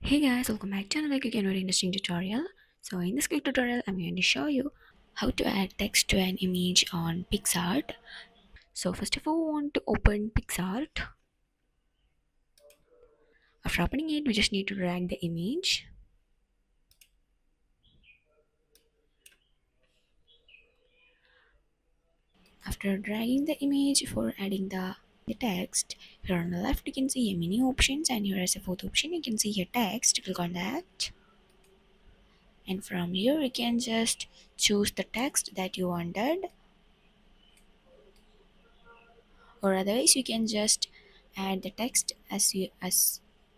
Hey guys, welcome back to another quick and very interesting tutorial. So in this quick tutorial, I'm going to show you how to add text to an image on Picsart. So first of all, we want to open Picsart. After opening it, we just need to drag the image. After dragging the image for adding the text, here on the left you can see a menu options, and here as a fourth option you can see here text. Click on that, and from here you can just choose the text that you wanted, or otherwise you can just add the text as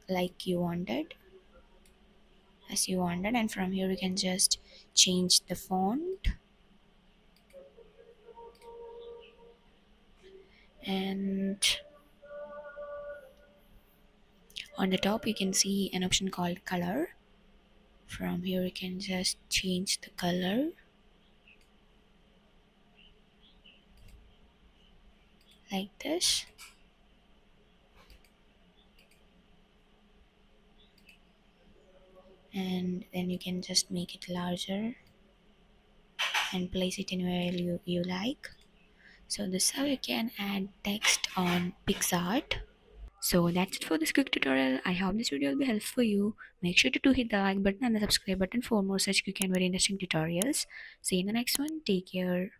like you wanted and from here you can just change the font, and on the top you can see an option called color. From here you can just change the color like this, and then you can just make it larger and place it anywhere you like. So this is how you can add text on Picsart. So that's it for this quick tutorial. I hope this video will be helpful for you. Make sure to hit the like button and the subscribe button for more such quick and very interesting tutorials. See you in the next one. Take care.